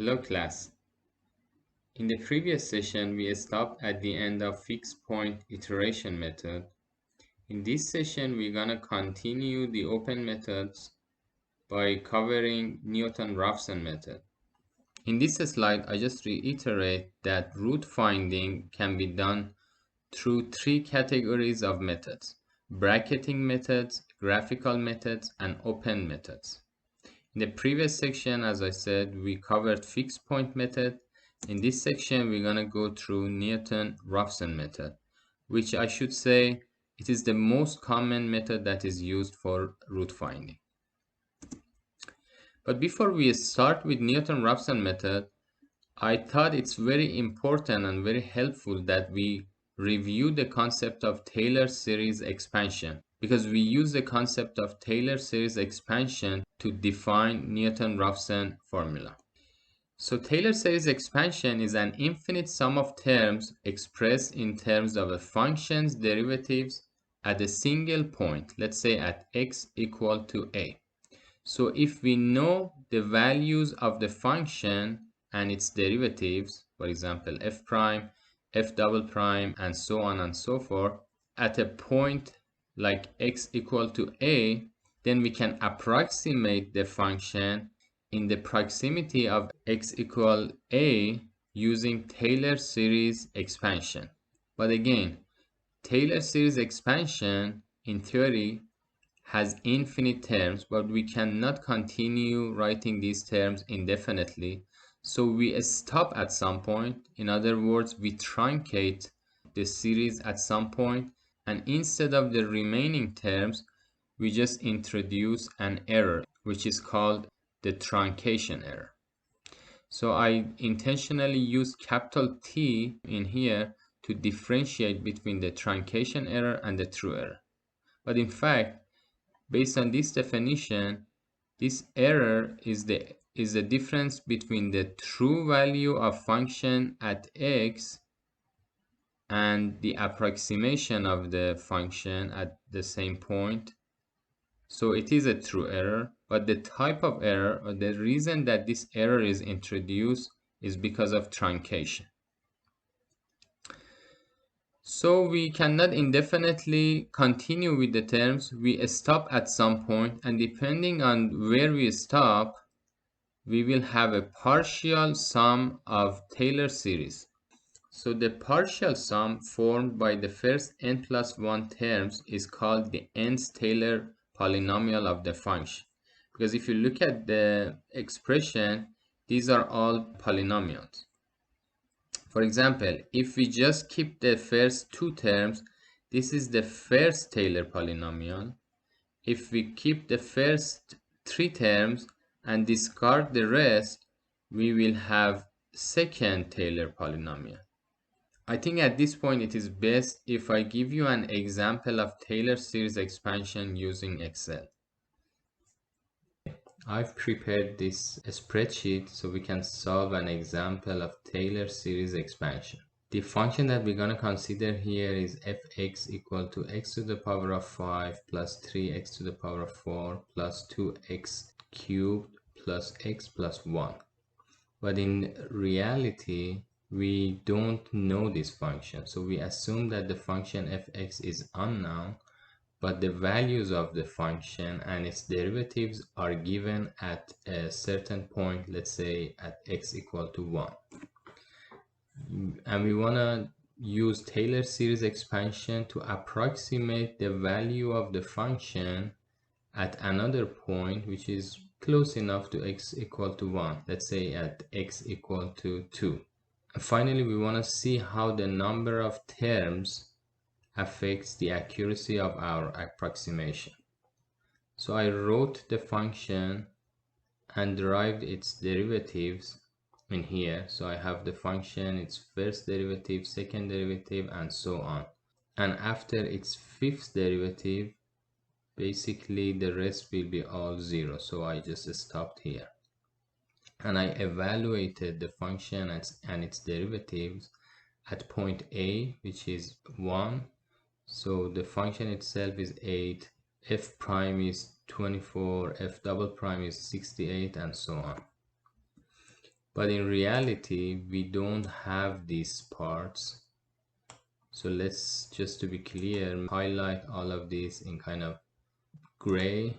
Hello class. In the previous session, we stopped at the end of fixed point iteration method. In this session, we're gonna continue the open methods by covering Newton-Raphson method. In this slide, I just reiterate that root finding can be done through three categories of methods: bracketing methods, graphical methods, and open methods. In the previous section, as I said, we covered fixed point method. In this section, we're going to go through Newton-Raphson method, which I should say it is the most common method that is used for root finding. But before we start with Newton-Raphson method, I thought it's very important and very helpful that we review the concept of Taylor series expansion, because we use the concept of Taylor series expansion to define Newton-Raphson formula. So Taylor series expansion is an infinite sum of terms expressed in terms of a function's derivatives at a single point, let's say at x equal to a. So if we know the values of the function and its derivatives, for example f prime, f double prime, and so on and so forth, at a point like x equal to a, then we can approximate the function in the proximity of x equal a using Taylor series expansion. But again, Taylor series expansion in theory has infinite terms, but we cannot continue writing these terms indefinitely. So we stop at some point. In other words, we truncate the series at some point, and instead of the remaining terms, we just introduce an error, which is called the truncation error. So I intentionally use capital T in here to differentiate between the truncation error and the true error. But in fact, based on this definition, this error is the difference between the true value of function at x and the approximation of the function at the same point. So it is a true error, but the type of error, or the reason that this error is introduced, is because of truncation. So we cannot indefinitely continue with the terms. We stop at some point, and depending on where we stop, we will have a partial sum of Taylor series. So the partial sum formed by the first n plus 1 terms is called the nth Taylor polynomial of the function. Because if you look at the expression, these are all polynomials. For example, if we just keep the first two terms, this is the first Taylor polynomial. If we keep the first three terms and discard the rest, we will have second Taylor polynomial. I think at this point it is best if I give you an example of Taylor series expansion using Excel. I've prepared this spreadsheet so we can solve an example of Taylor series expansion. The function that we're going to consider here is fx equal to x to the power of 5 plus 3x to the power of 4 plus 2x cubed plus x plus 1. But in reality, we don't know this function. So we assume that the function fx is unknown, but the values of the function and its derivatives are given at a certain point, let's say at x equal to 1. And we want to use Taylor series expansion to approximate the value of the function at another point, which is close enough to x equal to 1, let's say at x equal to 2. And finally, we want to see how the number of terms affects the accuracy of our approximation. So I wrote the function and derived its derivatives in here. So I have the function, its first derivative, second derivative, and so on. And after its fifth derivative, basically the rest will be all zero. So I just stopped here. And I evaluated the function and its derivatives at point A, which is 1. So the function itself is 8, f prime is 24, f double prime is 68, and so on. But in reality, we don't have these parts. So let's, just to be clear, highlight all of this in kind of gray.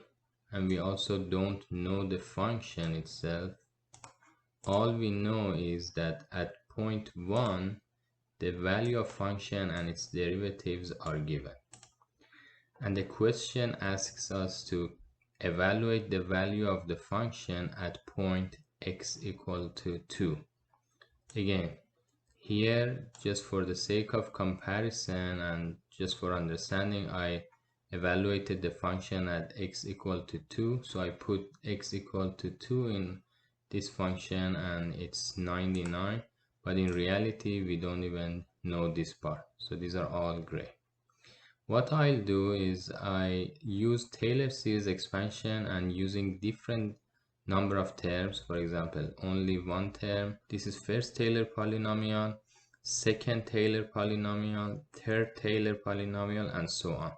And we also don't know the function itself. All we know is that at point 1, the value of function and its derivatives are given. And the question asks us to evaluate the value of the function at point x equal to 2. Again, here, just for the sake of comparison and just for understanding, I evaluated the function at x equal to 2. So I put x equal to 2 in this function and it's 99. But in reality, we don't even know this part. So these are all gray. What I'll do is I use Taylor series expansion and using different number of terms. For example, only one term. This is first Taylor polynomial, second Taylor polynomial, third Taylor polynomial, and so on.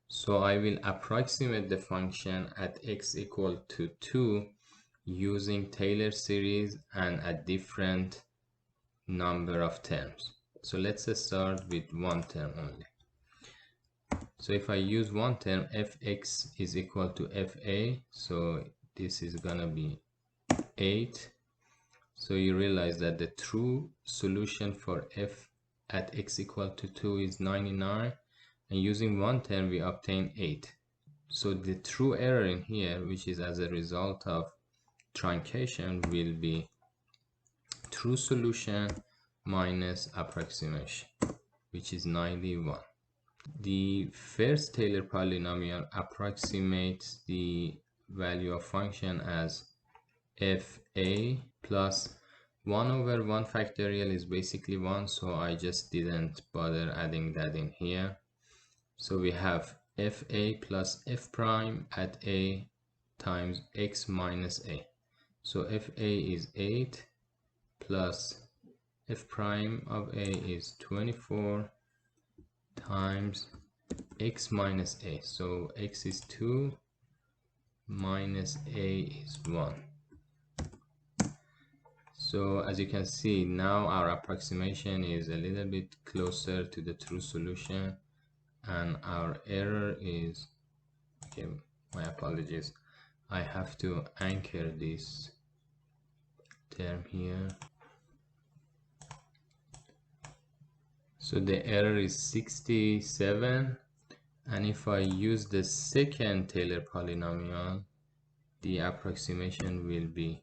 So I will approximate the function at x equal to 2 using Taylor series and a different number of terms. So let's start with one term only. So if I use one term, fx is equal to fa, so this is gonna be 8. So you realize that the true solution for f at x equal to 2 is 99, and using one term we obtain 8. So the true error in here, which is as a result of truncation, will be true solution minus approximation, which is 91. The first Taylor polynomial approximates the value of function as fa plus 1 over 1 factorial is basically 1, so I just didn't bother adding that in here. So we have fa plus f prime at a times x minus a. So fa is 8 plus f prime of a is 24 times x minus a. So x is 2 minus a is 1. So as you can see, now our approximation is a little bit closer to the true solution, and our error is, okay, my apologies, I have to anchor this term here. So the error is 67, and if I use the second Taylor polynomial, the approximation will be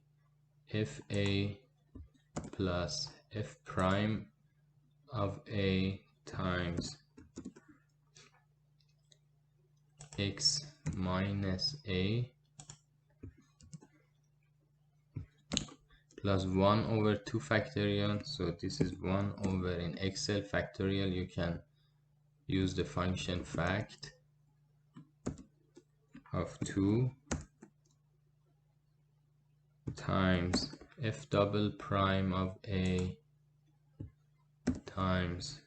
fa plus f prime of a times x minus a plus 1 over 2 factorial. So this is 1 over, in Excel factorial you can use the function fact of 2 times f double prime of a times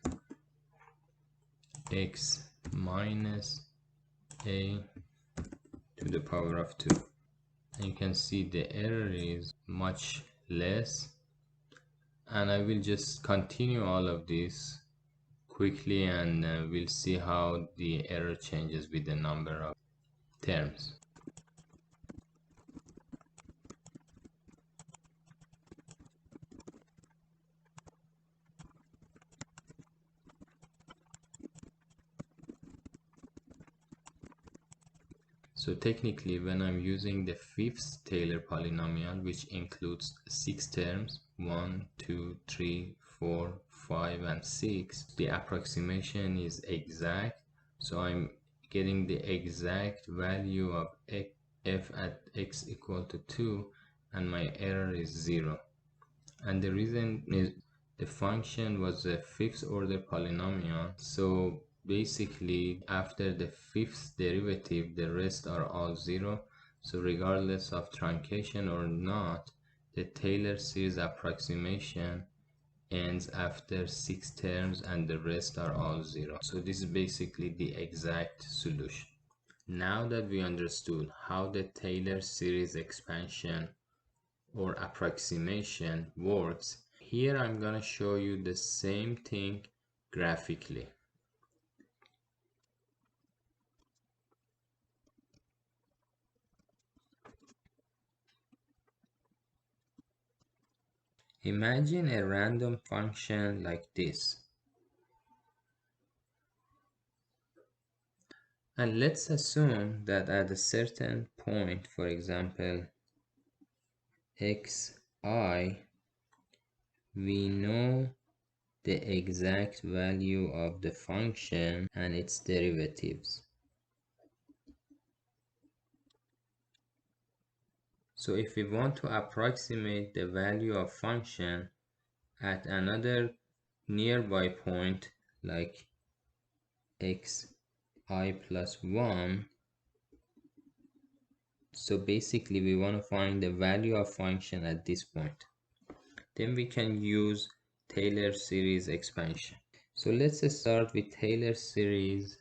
x minus a to the power of 2. And you can see the error is much less, and I will just continue all of this quickly, and we'll see how the error changes with the number of terms. So technically, when I'm using the fifth Taylor polynomial, which includes 6 terms, 1, 2, 3, 4, 5, and 6, the approximation is exact. So I'm getting the exact value of f at x equal to 2, and my error is 0. And the reason is the function was a fifth order polynomial, so basically after the fifth derivative the rest are all 0. So regardless of truncation or not, the Taylor series approximation ends after 6 terms and the rest are all 0. So this is basically the exact solution. Now that we understood how the Taylor series expansion or approximation works. Here I'm going to show you the same thing graphically. Imagine a random function like this. And let's assume that at a certain point, for example, xi, we know the exact value of the function and its derivatives. So if we want to approximate the value of function at another nearby point like xi plus 1, so basically we want to find the value of function at this point. Then we can use Taylor series expansion. So let's start with Taylor series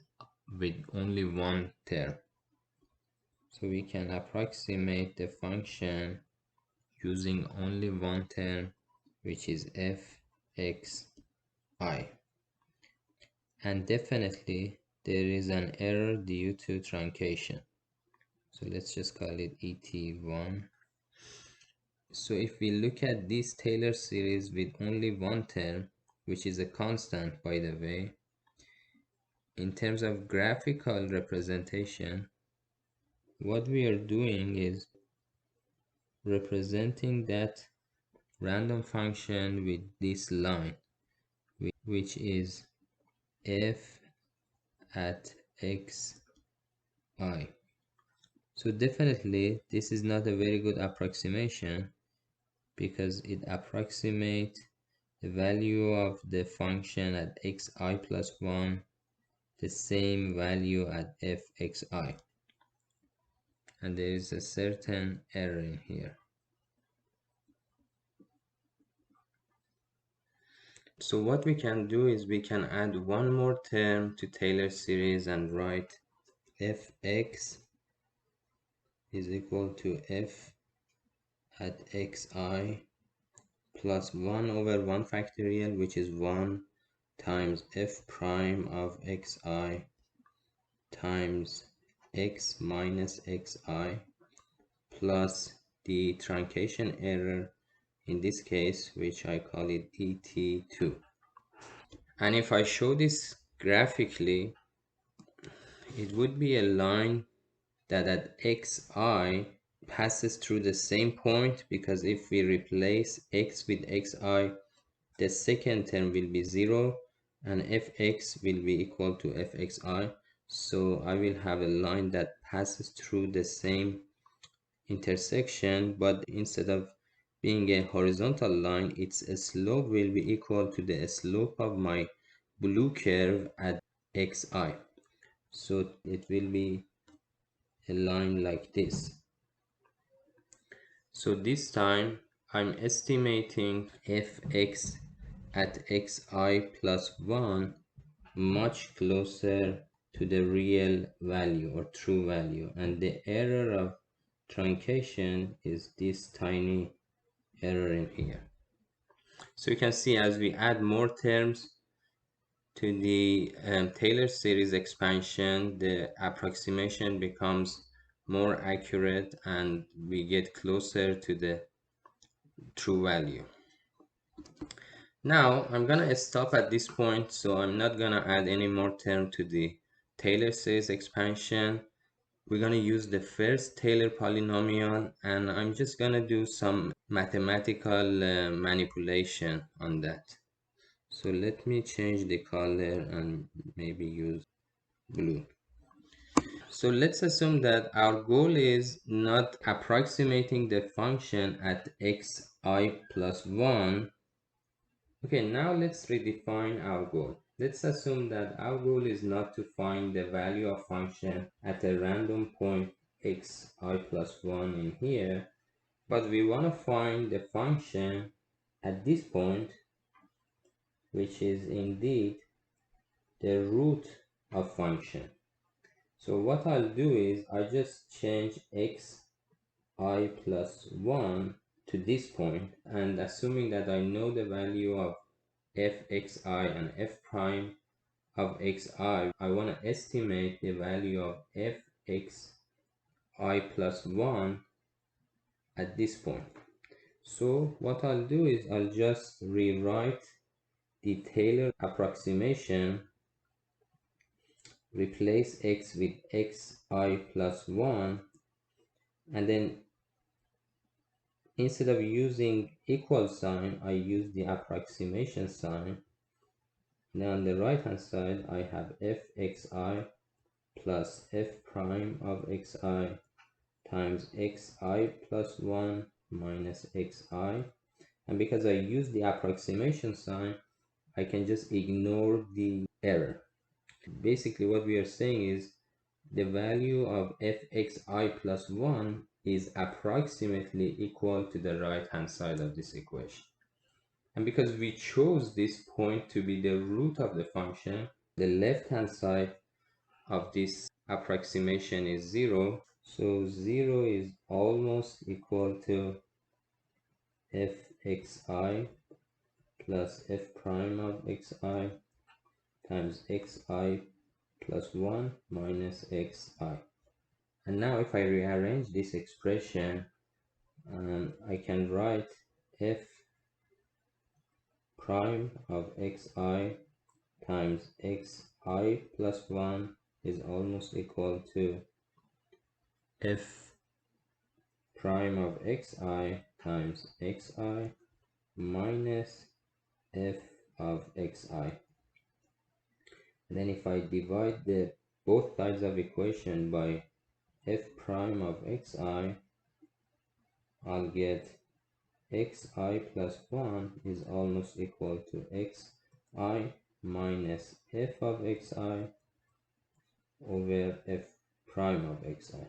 with only one term. So we can approximate the function using only one term, which is fxi. And definitely there is an error due to truncation. So let's just call it et1. So if we look at this Taylor series with only one term, which is a constant by the way, in terms of graphical representation, what we are doing is representing that random function with this line, which is f at xi. So definitely this is not a very good approximation because it approximates the value of the function at xi plus 1 the same value at fxi, and there is a certain error in here. So what we can do is we can add one more term to Taylor series and write fx is equal to f at xi plus 1 over 1 factorial, which is 1 times f prime of xi times x minus xi plus the truncation error in this case, which I call it et2. And if I show this graphically, it would be a line that at xi passes through the same point, because if we replace x with xi, the second term will be 0 and fx will be equal to fxi. So I will have a line that passes through the same intersection, but instead of being a horizontal line, its slope will be equal to the slope of my blue curve at xi. So it will be a line like this. So this time I'm estimating fx at xi plus 1 much closer to the real value or true value, and the error of truncation is this tiny error in here. So you can see as we add more terms to the Taylor series expansion, the approximation becomes more accurate and we get closer to the true value. Now I'm gonna stop at this point, so I'm not gonna add any more term to the Taylor series expansion. We're gonna use the first Taylor polynomial, and I'm just gonna do some mathematical manipulation on that. So let me change the color and maybe use blue. So let's assume that our goal is not approximating the function at xi plus 1. Okay, now let's redefine our goal. Let's assume that our goal is not to find the value of function at a random point xi plus 1 in here, but we want to find the function at this point, which is indeed the root of function. So what I'll do is I just change xi plus 1 to this point, and assuming that I know the value of fxi and f prime of xi, I want to estimate the value of fxi plus 1 at this point. So what I'll do is I'll just rewrite the Taylor approximation, replace x with xi plus 1, and then instead of using equal sign, I use the approximation sign. Now on the right hand side, I have fxi plus f prime of xi times xi plus 1 minus xi. And because I use the approximation sign, I can just ignore the error. Basically what we are saying is the value of fxi plus 1 is approximately equal to the right hand side of this equation. And because we chose this point to be the root of the function, the left hand side of this approximation is 0. So 0 is almost equal to fxi plus f prime of xi times xi plus 1 minus xi. And now if I rearrange this expression, I can write f prime of xi times xi plus 1 is almost equal to f prime of xi times xi minus f of xi. And then if I divide the both sides of equation by f prime of xi, I'll get xi plus 1 is almost equal to xi minus f of xi over f prime of xi.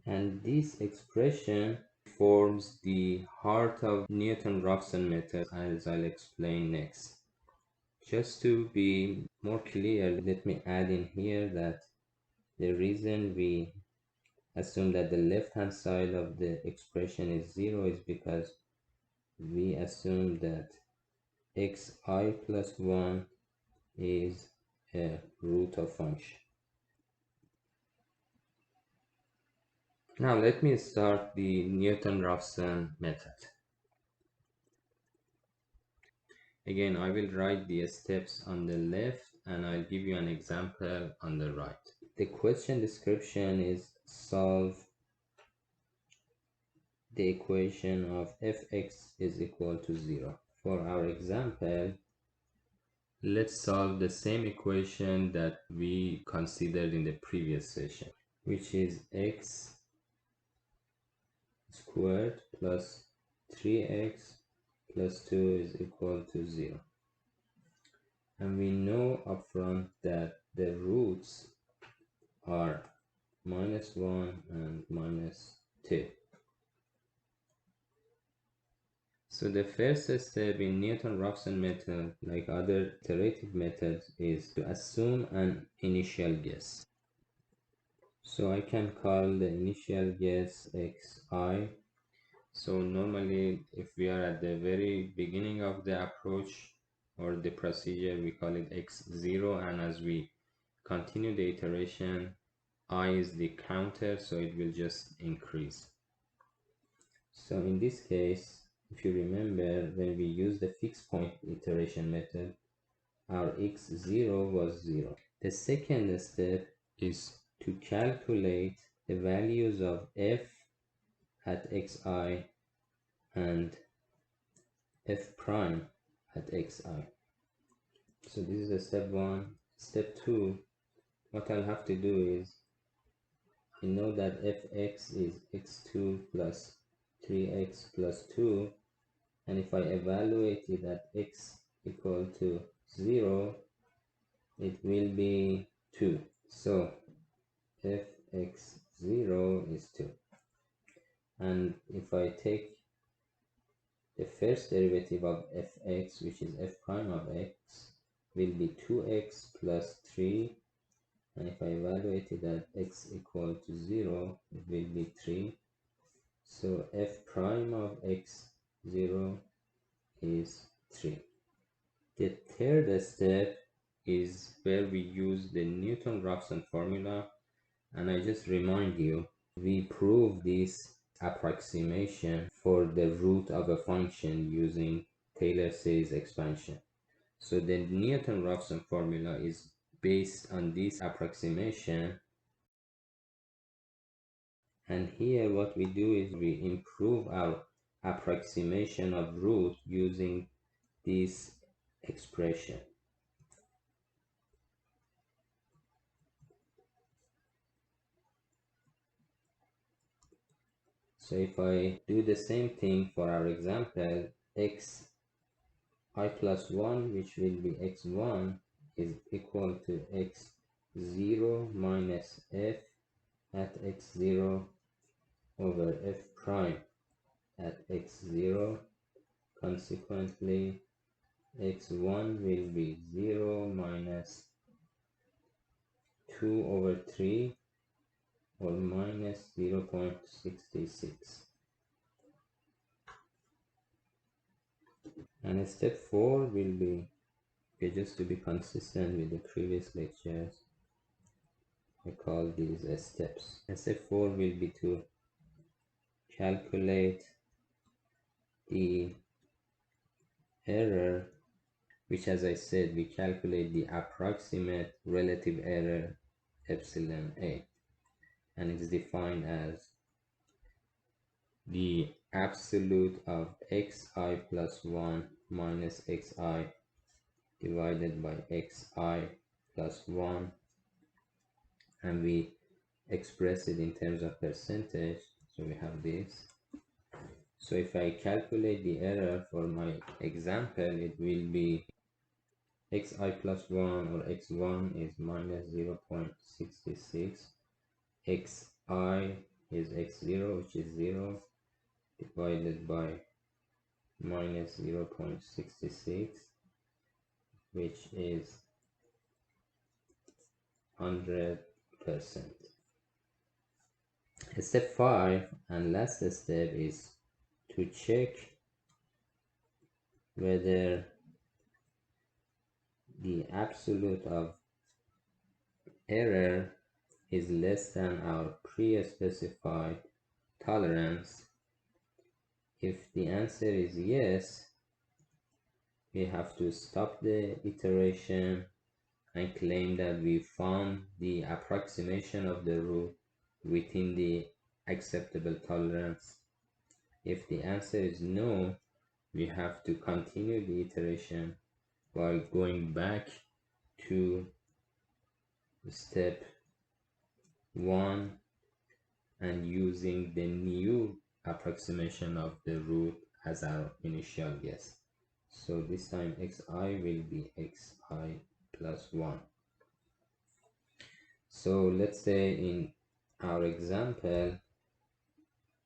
And this expression forms the heart of Newton-Raphson method, as I'll explain next. Just to be more clear, let me add in here that the reason we assume that the left hand side of the expression is 0 is because we assume that xi plus 1 is a root of function. Now let me start the Newton-Raphson method. Again, I will write the steps on the left and I'll give you an example on the right. The question description is solve the equation of fx is equal to 0. For our example, let's solve the same equation that we considered in the previous session, which is x squared plus 3x plus 2 is equal to 0. And we know upfront that the roots are minus 1 and minus 2. So the first step in Newton-Raphson method, like other iterative methods, is to assume an initial guess. So I can call the initial guess xi. So normally if we are at the very beginning of the approach or the procedure, we call it x0, and as we continue the iteration, I is the counter, so it will just increase. So in this case, if you remember, when we use the fixed point iteration method, our x0 was 0. The second step is to calculate the values of f at xi and f prime at xi. So this is the step 1. Step 2, what I'll have to do is, I know that fx is x2 plus 3x plus 2, and if I evaluate it at x equal to 0, it will be 2. So fx0 is 2. And if I take the first derivative of fx, which is f prime of x, will be 2x plus 3 and if I evaluate it at x equal to 0, it will be 3. So f prime of x0 is 3. The third step is where we use the Newton-Raphson formula, and I just remind you, we prove this approximation for the root of a function using Taylor series expansion. So the Newton-Raphson formula is based on this approximation, and here what we do is we improve our approximation of root using this expression. So if I do the same thing for our example, x I plus 1, which will be x1, is equal to x0 minus f at x0 over f prime at x0. Consequently, x1 will be 0 minus 2 over 3, or minus 0.66. And step 4 will be, just to be consistent with the previous lectures, I call these steps. Step 4 will be to calculate the error, which, as I said, we calculate the approximate relative error epsilon a, and it's defined as the absolute of xi plus 1 minus xi divided by xi plus 1, and we express it in terms of percentage, so we have this. So if I calculate the error for my example, it will be xi plus 1, or x1, is minus 0.66, xi is x0, which is 0, divided by minus 0.66, which is 100%. Step 5 and last step is to check whether the absolute of error is less than our pre-specified tolerance. If the answer is yes, we have to stop the iteration and claim that we found the approximation of the root within the acceptable tolerance. If the answer is no, we have to continue the iteration by going back to step 1 and using the new approximation of the root as our initial guess. So this time xi will be xi plus 1. So let's say in our example,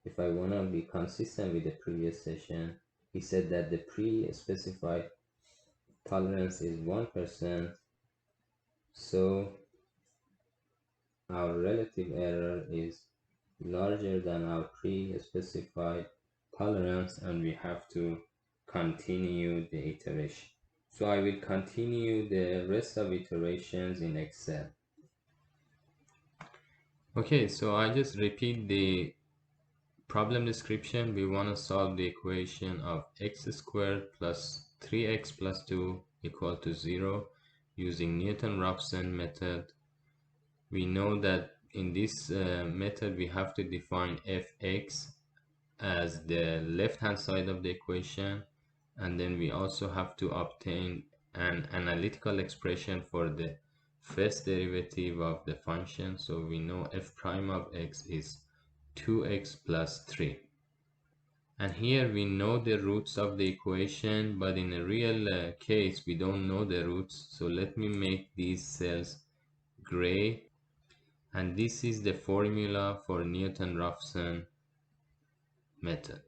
if I want to be consistent with the previous session, we said that the pre-specified tolerance is 1%, so our relative error is larger than our pre-specified tolerance, and we have to continue the iteration. So I will continue the rest of iterations in Excel. Okay, so I just repeat the problem description. We want to solve the equation of x squared plus 3x plus 2 equal to 0 using Newton-Raphson method. We know that in this method we have to define fx as the left hand side of the equation, and then we also have to obtain an analytical expression for the first derivative of the function. So we know f prime of x is 2x plus 3, and here we know the roots of the equation, but in a real case we don't know the roots. So let me make these cells gray, and this is the formula for Newton-Raphson method.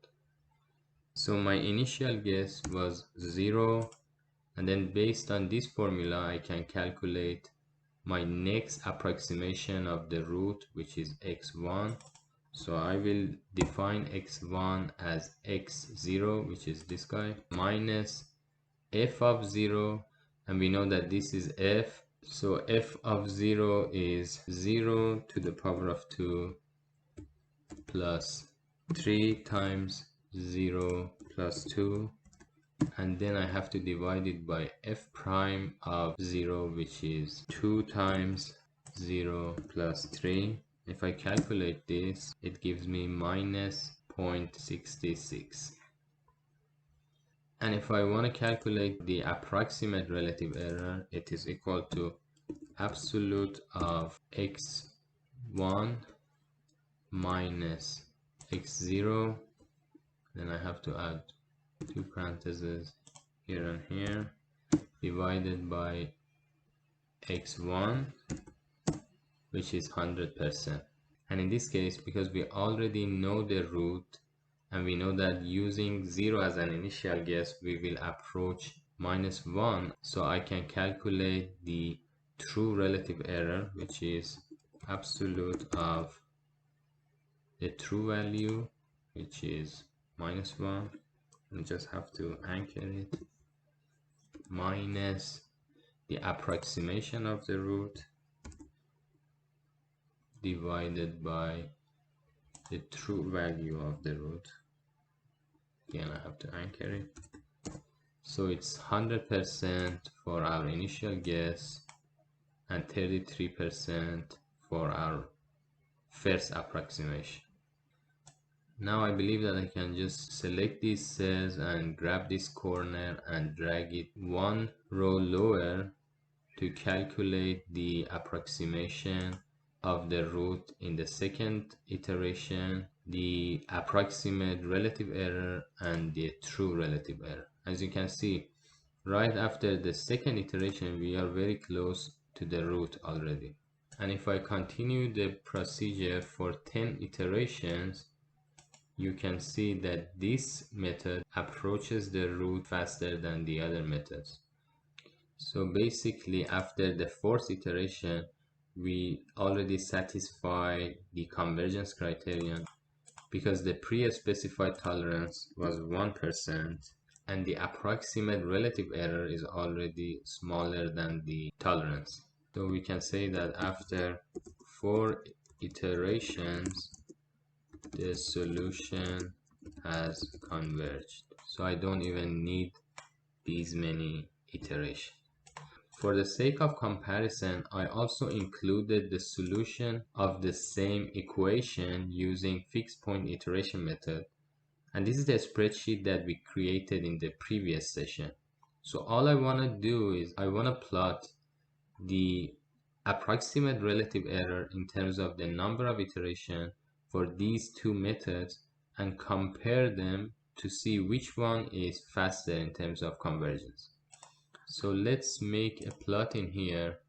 So my initial guess was 0, and then based on this formula I can calculate my next approximation of the root, which is x1. So I will define x1 as x0, which is this guy, minus f of 0, and we know that this is f, so f of 0 is 0 to the power of 2 plus 3 times 0 plus 2, and then I have to divide it by f prime of 0, which is 2 times 0 plus 3. If I calculate this, it gives me minus 0.66. And if I want to calculate the approximate relative error, it is equal to absolute of x1 minus x0. Then I have to add two parentheses here and here, divided by x1, which is 100%. And in this case, because we already know the root and we know that using 0 as an initial guess, we will approach -1, so I can calculate the true relative error, which is absolute of the true value, which is -1. We just have to anchor it, minus the approximation of the root divided by the true value of the root. Again, I have to anchor it. So it's 100% for our initial guess and 33% for our first approximation. Now I believe that I can just select these cells and grab this corner and drag it one row lower to calculate the approximation of the root in the second iteration, the approximate relative error, and the true relative error. As you can see, right after the second iteration, we are very close to the root already. And if I continue the procedure for 10 iterations, you can see that this method approaches the root faster than the other methods. So basically, after the fourth iteration, we already satisfy the convergence criterion because the pre-specified tolerance was 1% and the approximate relative error is already smaller than the tolerance. So we can say that after 4 iterations, the solution has converged. So I don't even need these many iterations. For the sake of comparison, I also included the solution of the same equation using fixed point iteration method. And this is the spreadsheet that we created in the previous session. So all I want to do is I want to plot the approximate relative error in terms of the number of iterations for these two methods and compare them to see which one is faster in terms of convergence. So let's make a plot in here.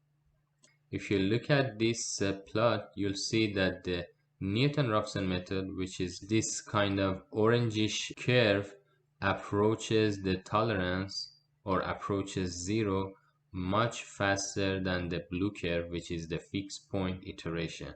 If you look at this plot, you'll see that the Newton-Raphson method, which is this kind of orangish curve, approaches the tolerance or approaches 0 much faster than the blue curve, which is the fixed point iteration.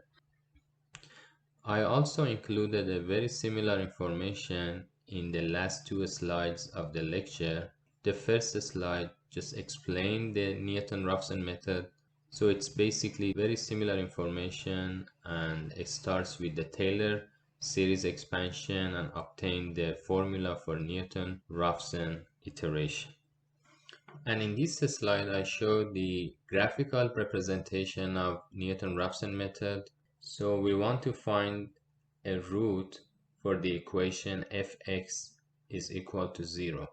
I also included a very similar information in the last two slides of the lecture. The first slide just explained the Newton-Raphson method. So it's basically very similar information, and it starts with the Taylor series expansion and obtain the formula for Newton-Raphson iteration. And in this slide, I show the graphical representation of Newton-Raphson method. So we want to find a root for the equation fx is equal to 0.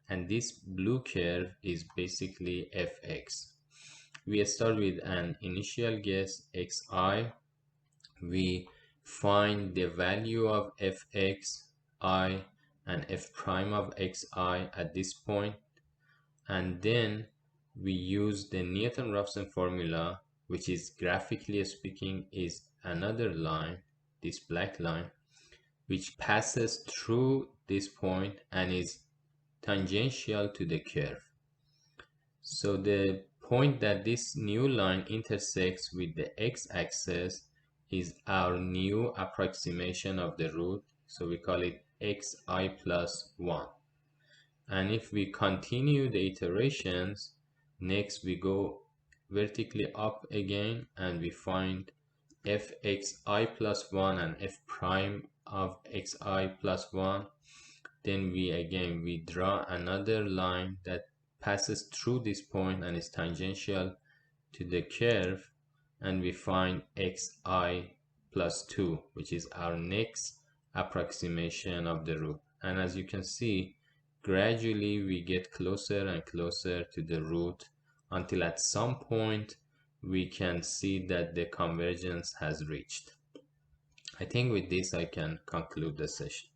And this blue curve is basically fx. We start with an initial guess xi. We find the value of fx, I, and f prime of xi at this point. And then we use the Newton-Raphson formula, which is graphically speaking is another line, this black line, which passes through this point and is tangential to the curve. So the point that this new line intersects with the x-axis is our new approximation of the root, so we call it xi plus 1. And if we continue the iterations, next we go vertically up again and we find fxi plus 1 and f prime of xi plus 1. Then we draw another line that passes through this point and is tangential to the curve, and we find xi plus 2, which is our next approximation of the root. And as you can see, gradually we get closer and closer to the root until at some point we can see that the convergence has reached. I think with this I can conclude the session.